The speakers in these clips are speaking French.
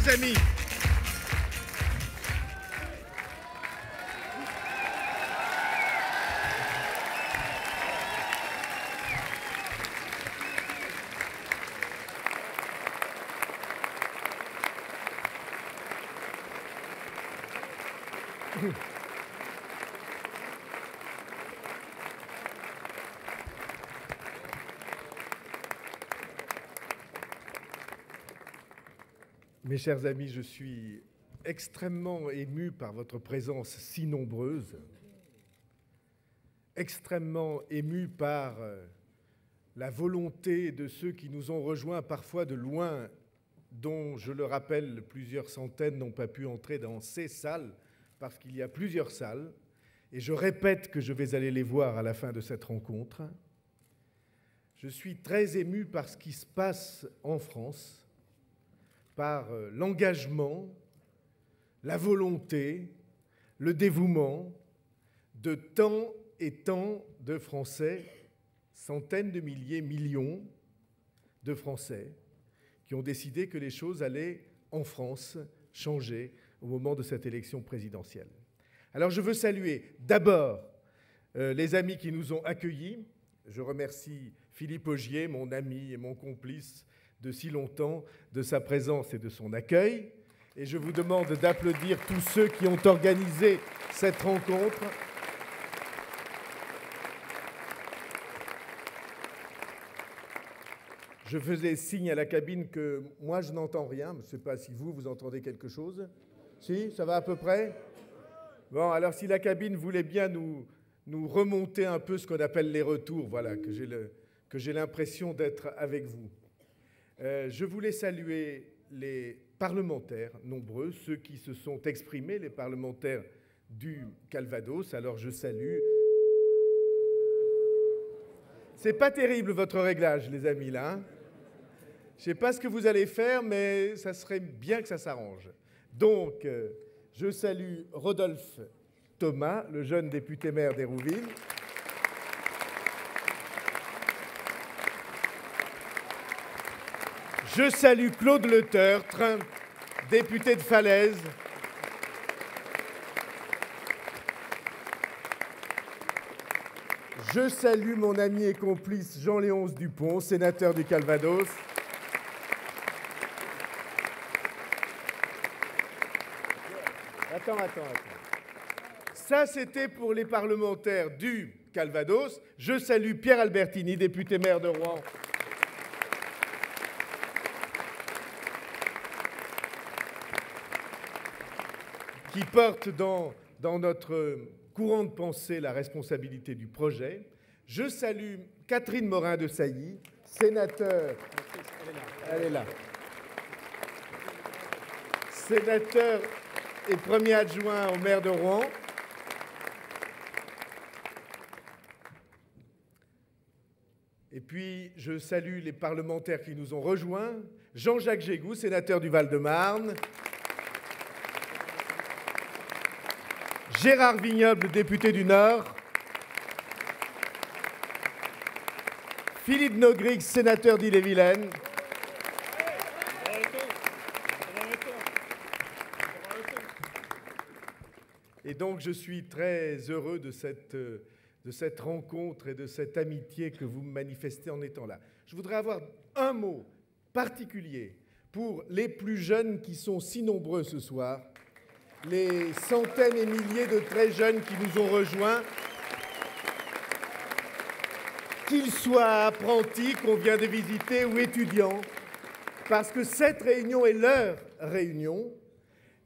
chers amis. Mes chers amis, je suis extrêmement ému par votre présence si nombreuse, extrêmement ému par la volonté de ceux qui nous ont rejoints parfois de loin, dont, je le rappelle, plusieurs centaines n'ont pas pu entrer dans ces salles, parce qu'il y a plusieurs salles, et je répète que je vais aller les voir à la fin de cette rencontre. Je suis très ému par ce qui se passe en France, par l'engagement, la volonté, le dévouement de tant et tant de Français, centaines de milliers, millions de Français, qui ont décidé que les choses allaient, en France, changer au moment de cette élection présidentielle. Alors je veux saluer d'abord les amis qui nous ont accueillis. Je remercie Philippe Augier, mon ami et mon complice de si longtemps, de sa présence et de son accueil. Et je vous demande d'applaudir tous ceux qui ont organisé cette rencontre. Je faisais signe à la cabine que moi, je n'entends rien. Je ne sais pas si vous entendez quelque chose. Si, ça va à peu près? Bon, alors si la cabine voulait bien nous remonter un peu ce qu'on appelle les retours, voilà, que j'ai l'impression d'être avec vous. Je voulais saluer les parlementaires nombreux, ceux qui se sont exprimés, les parlementaires du Calvados. Alors je salue. C'est pas terrible votre réglage, les amis, là. Hein? Je ne sais pas ce que vous allez faire, mais ça serait bien que ça s'arrange. Donc, je salue Rodolphe Thomas, le jeune député maire d'Hérouville. Je salue Claude Le Tertre, député de Falaise. Je salue mon ami et complice Jean-Léonce Dupont, sénateur du Calvados. Attends. Ça, c'était pour les parlementaires du Calvados. Je salue Pierre Albertini, député maire de Rouen. Qui porte dans notre courant de pensée la responsabilité du projet. Je salue Catherine Morin-Desailly, sénateur. Elle est là. Sénateur et premier adjoint au maire de Rouen. Et puis, je salue les parlementaires qui nous ont rejoints. Jean-Jacques Gégou, sénateur du Val-de-Marne. Gérard Vignoble, député du Nord. Philippe Nogrix, sénateur d'Ille-et-Vilaine. Et donc, je suis très heureux de cette rencontre et de cette amitié que vous me manifestez en étant là. Je voudrais avoir un mot particulier pour les plus jeunes qui sont si nombreux ce soir, les centaines et milliers de très jeunes qui nous ont rejoints, qu'ils soient apprentis qu'on vient de visiter ou étudiants, parce que cette réunion est leur réunion.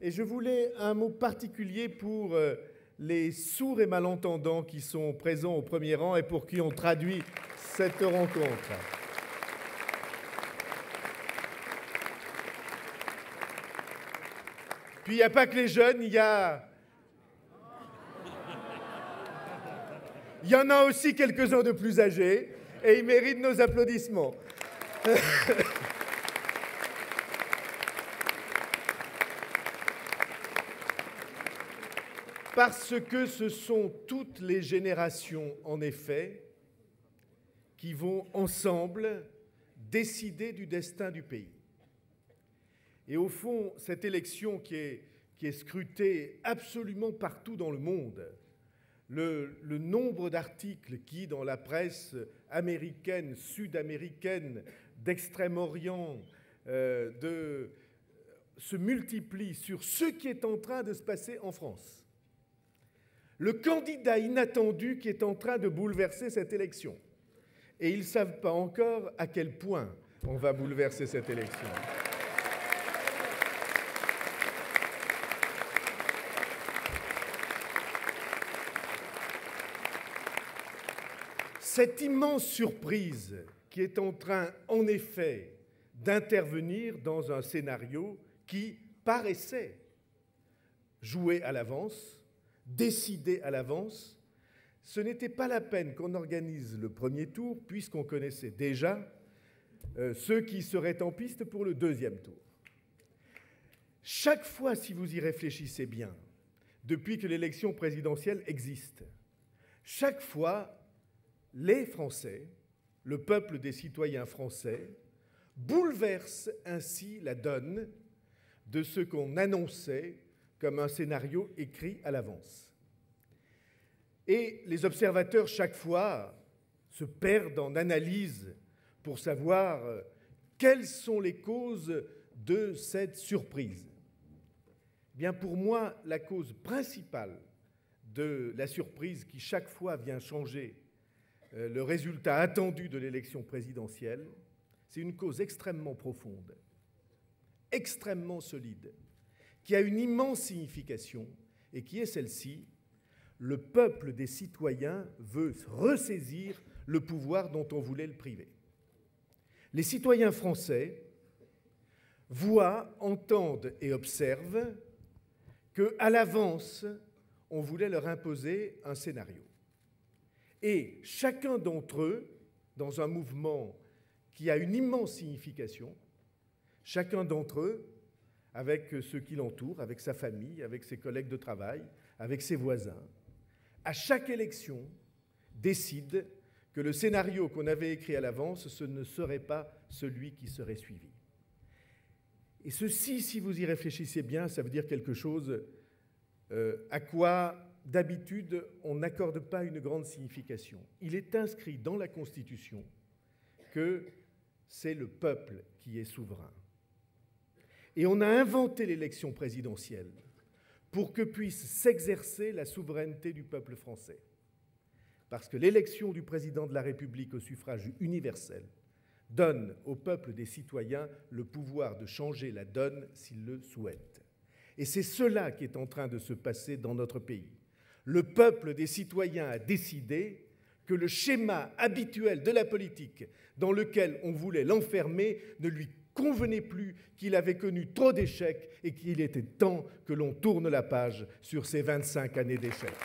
Et je voulais un mot particulier pour les sourds et malentendants qui sont présents au premier rang et pour qui on traduit cette rencontre. Puis il n'y a pas que les jeunes, il y en a aussi quelques-uns de plus âgés et ils méritent nos applaudissements. Parce que ce sont toutes les générations, en effet, qui vont ensemble décider du destin du pays. Et au fond, cette élection qui est scrutée absolument partout dans le monde, le nombre d'articles qui, dans la presse américaine, sud-américaine, d'Extrême-Orient, se multiplient sur ce qui est en train de se passer en France. Le candidat inattendu qui est en train de bouleverser cette élection. Et ils ne savent pas encore à quel point on va bouleverser cette élection. Cette immense surprise qui est en train, en effet, d'intervenir dans un scénario qui paraissait joué à l'avance, décidé à l'avance, ce n'était pas la peine qu'on organise le premier tour, puisqu'on connaissait déjà ceux qui seraient en piste pour le deuxième tour. Chaque fois, si vous y réfléchissez bien, depuis que l'élection présidentielle existe, chaque fois, les Français, le peuple des citoyens français, bouleversent ainsi la donne de ce qu'on annonçait comme un scénario écrit à l'avance. Et les observateurs, chaque fois, se perdent en analyse pour savoir quelles sont les causes de cette surprise. Bien, pour moi, la cause principale de la surprise qui, chaque fois, vient changer le résultat attendu de l'élection présidentielle, c'est une cause extrêmement profonde, extrêmement solide, qui a une immense signification et qui est celle-ci: le peuple des citoyens veut ressaisir le pouvoir dont on voulait le priver. Les citoyens français voient, entendent et observent qu'à l'avance, on voulait leur imposer un scénario. Et chacun d'entre eux, dans un mouvement qui a une immense signification, chacun d'entre eux, avec ceux qui l'entourent, avec sa famille, avec ses collègues de travail, avec ses voisins, à chaque élection, décide que le scénario qu'on avait écrit à l'avance, ce ne serait pas celui qui serait suivi. Et ceci, si vous y réfléchissez bien, ça veut dire quelque chose à quoi, d'habitude, on n'accorde pas une grande signification. Il est inscrit dans la Constitution que c'est le peuple qui est souverain. Et on a inventé l'élection présidentielle pour que puisse s'exercer la souveraineté du peuple français. Parce que l'élection du président de la République au suffrage universel donne au peuple des citoyens le pouvoir de changer la donne s'il le souhaite. Et c'est cela qui est en train de se passer dans notre pays. Le peuple des citoyens a décidé que le schéma habituel de la politique dans lequel on voulait l'enfermer ne lui convenait plus, qu'il avait connu trop d'échecs et qu'il était temps que l'on tourne la page sur ces 25 années d'échecs.